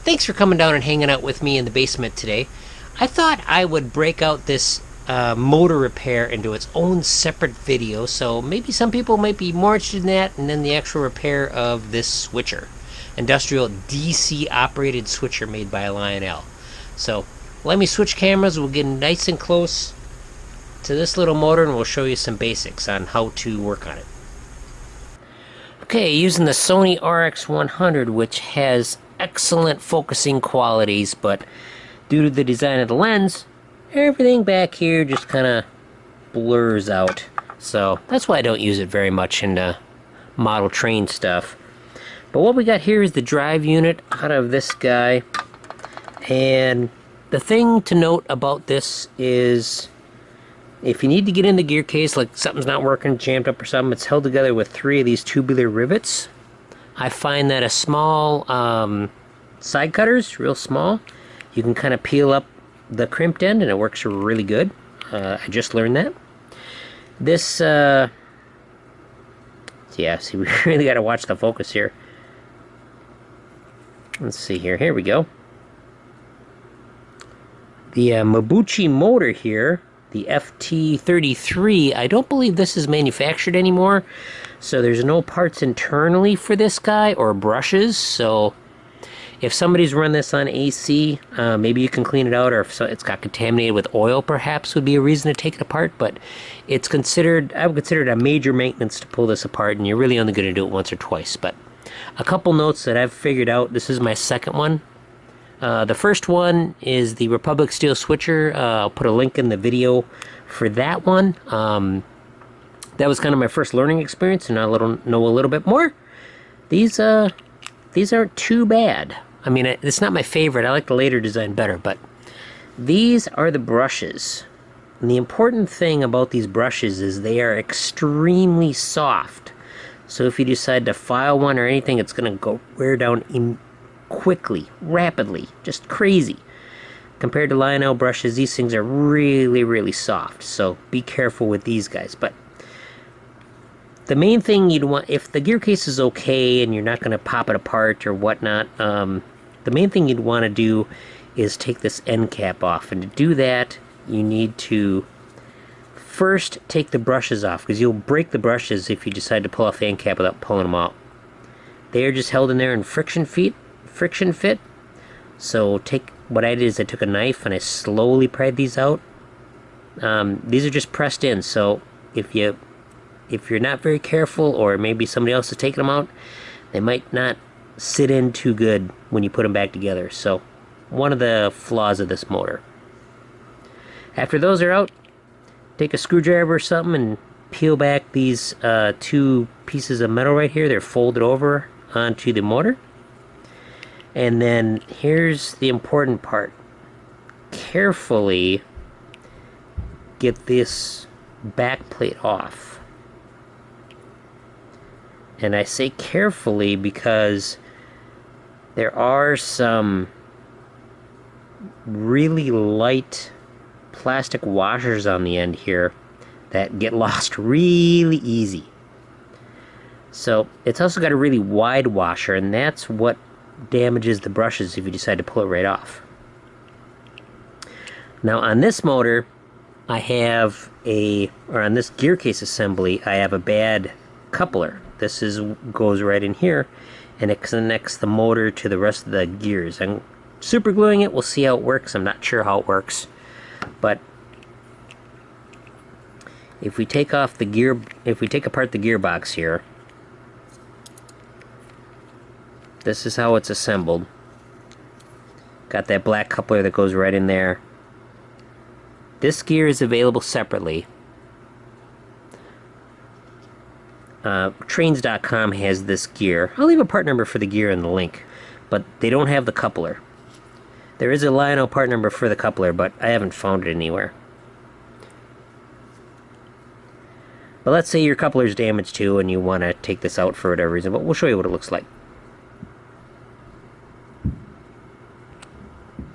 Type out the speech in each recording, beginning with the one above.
thanks for coming down and hanging out with me in the basement today. I thought I would break out this motor repair into its own separate video, so maybe some people might be more interested in that, and then the actual repair of this switcher. Industrial DC operated switcher made by Lionel. So let me switch cameras, we'll get nice and close to this little motor and we'll show you some basics on how to work on it. Okay, using the Sony RX100, which has excellent focusing qualities, but due to the design of the lens, everything back here just kind of blurs out. So that's why I don't use it very much in the model train stuff. But what we got here is the drive unit out of this guy. And the thing to note about this is if you need to get in the gear case, like something's not working, jammed up or something, it's held together with 3 of these tubular rivets. I find that a small side cutters, real small, you can kind of peel up the crimped end and it works really good. I just learned that. This, yeah, see, we really got to watch the focus here. Let's see here, here we go. The Mabuchi motor here, the FT33, I don't believe this is manufactured anymore, so there's no parts internally for this guy or brushes. So if somebody's run this on AC, maybe you can clean it out, or if it's got contaminated with oil perhaps would be a reason to take it apart. But it's considered, I would consider it a major maintenance to pull this apart, and you're really only going to do it once or twice. But a couple notes that I've figured out, this is my second one. The first one is the Republic Steel switcher. I'll put a link in the video for that one. That was kind of my first learning experience, and I know a little bit more. These aren't too bad. I mean, it's not my favorite. I like the later design better, but these are the brushes. And the important thing about these brushes is they are extremely soft. So if you decide to file one or anything, it's going to go wear down quickly, rapidly, just crazy. Compared to Lionel brushes, these things are really, really soft. So be careful with these guys. But the main thing you'd want, if the gear case is okay and you're not going to pop it apart or whatnot, the main thing you'd want to do is take this end cap off. And to do that, you need to first take the brushes off, because you'll break the brushes if you decide to pull off the end cap without pulling them out. They are just held in there in friction fit. So what I did is I took a knife and I slowly pried these out. These are just pressed in, so if you're not very careful, or maybe somebody else is taking them out, they might not sit in too good when you put them back together. So one of the flaws of this motor. After those are out, take a screwdriver or something and peel back these 2 pieces of metal right here. They're folded over onto the motor. And then here's the important part. Carefully get this back plate off. And I say carefully because there are some really light plastic washers on the end here that get lost really easy. So it's also got a really wide washer, and that's what damages the brushes if you decide to pull it right off. Now on this motor, I have on this gear case assembly, I have a bad coupler. This goes right in here, and it connects the motor to the rest of the gears. I'm super gluing it. We'll see how it works. I'm not sure how it works, but if we take apart the gearbox here, this is how it's assembled. Got that black coupler that goes right in there. This gear is available separately. Trains.com has this gear. I'll leave a part number for the gear in the link, but they don't have the coupler. There is a Lionel part number for the coupler, but I haven't found it anywhere. But let's say your coupler's damaged too and you want to take this out for whatever reason, but we'll show you what it looks like.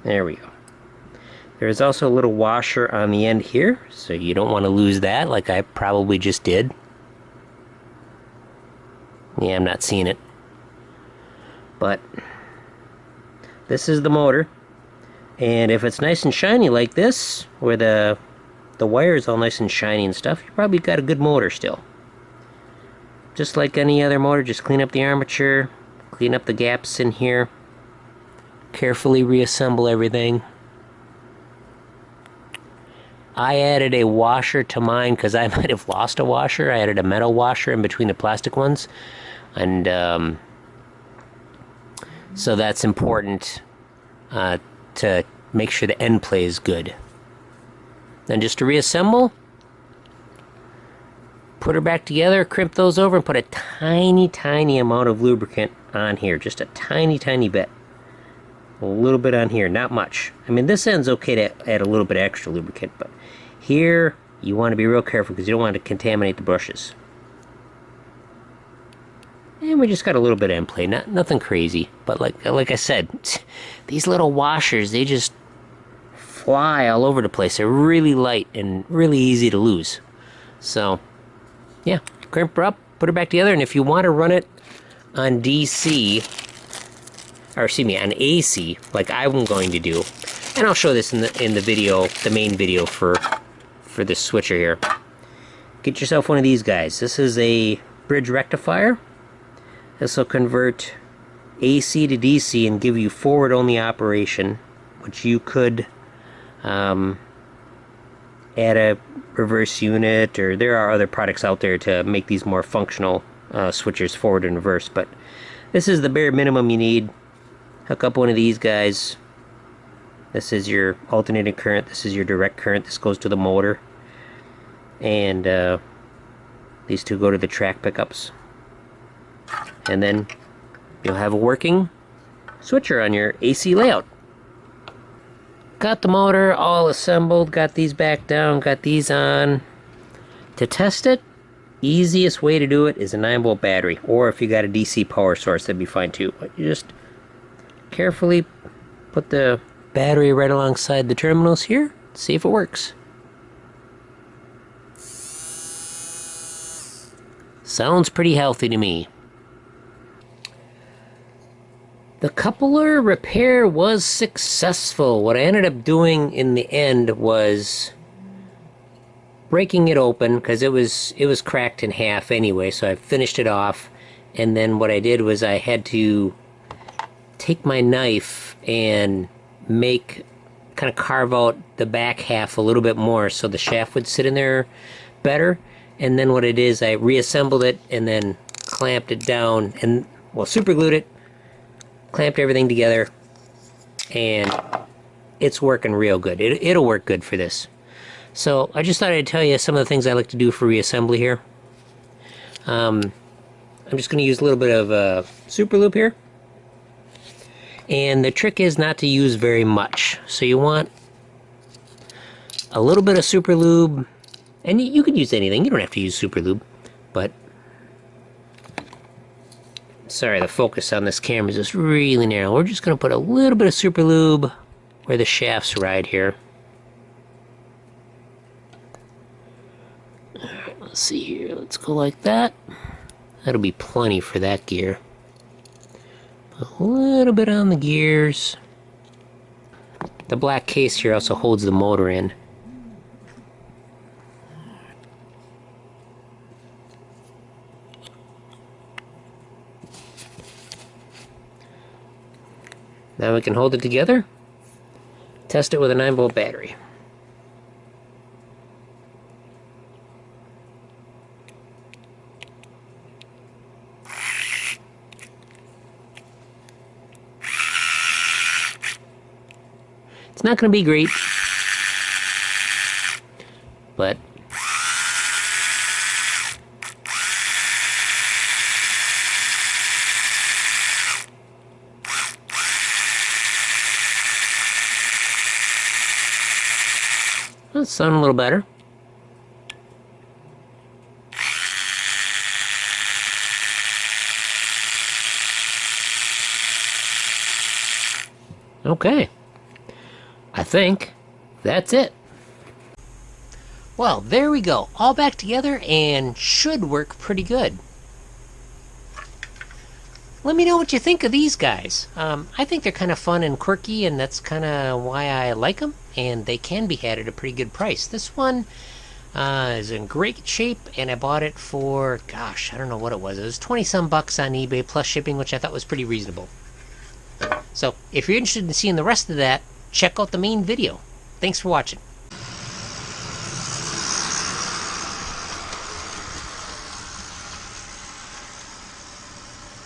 There we go. There's also a little washer on the end here, so you don't want to lose that like I probably just did. Yeah, I'm not seeing it. But this is the motor. And if it's nice and shiny like this, where the wire is all nice and shiny and stuff, you probably got a good motor still. Just like any other motor, just clean up the armature, clean up the gaps in here, carefully reassemble everything. I added a washer to mine because I might have lost a washer. I added a metal washer in between the plastic ones. And so that's important to make sure the end play is good. Then just to reassemble, put her back together, crimp those over, and put a tiny, tiny amount of lubricant on here. Just a tiny, tiny bit. A little bit on here, not much. I mean, this end's okay to add a little bit extra lubricant, but here you want to be real careful because you don't want to contaminate the brushes. And we just got a little bit of end play, nothing crazy. But like I said, these little washers, they just fly all over the place. They're really light and really easy to lose. So, yeah, crimp her up, put her back together, and if you want to run it on DC, or excuse me, on AC, like I'm going to do, and I'll show this in the video, the main video for this switcher here. Get yourself one of these guys. This is a bridge rectifier. This will convert AC to DC and give you forward-only operation, which you could add a reverse unit, or there are other products out there to make these more functional switchers forward and reverse, but this is the bare minimum you need. Hook up one of these guys. This is your alternating current, this is your direct current, this goes to the motor, and these two go to the track pickups. And then you'll have a working switcher on your AC layout. Got the motor all assembled, got these back down, got these on. To test it, easiest way to do it is a 9-volt battery, or if you got a DC power source, that'd be fine too. But you just carefully put the battery right alongside the terminals here, see if it works. Sounds pretty healthy to me. The coupler repair was successful. What I ended up doing in the end was breaking it open, because it was cracked in half anyway, so I finished it off. And then what I did was I had to take my knife and kind of carve out the back half a little bit more so the shaft would sit in there better. And then what it is, I reassembled it and then clamped it down and, well, super glued it, clamped everything together, and it's working real good. It'll work good for this. So I just thought I'd tell you some of the things I like to do for reassembly here. I'm just going to use a little bit of super lube here. And the trick is not to use very much. So you want a little bit of super lube, and you could use anything. You don't have to use super lube, but sorry, the focus on this camera is just really narrow. We're just going to put a little bit of super lube where the shafts ride here. Alright, let's see here. Let's go like that. That'll be plenty for that gear. A little bit on the gears. The black case here also holds the motor in. Now we can hold it together, test it with a 9-volt battery. It's not going to be great, but that's sounding a little better. Okay. I think that's it. Well, there we go. All back together and should work pretty good. Let me know what you think of these guys. I think they're kind of fun and quirky, and that's kind of why I like them, and they can be had at a pretty good price. This one is in great shape, and I bought it for, gosh, I don't know what it was. It was 20 some bucks on eBay plus shipping, which I thought was pretty reasonable. So if you're interested in seeing the rest of that, check out the main video. Thanks for watching.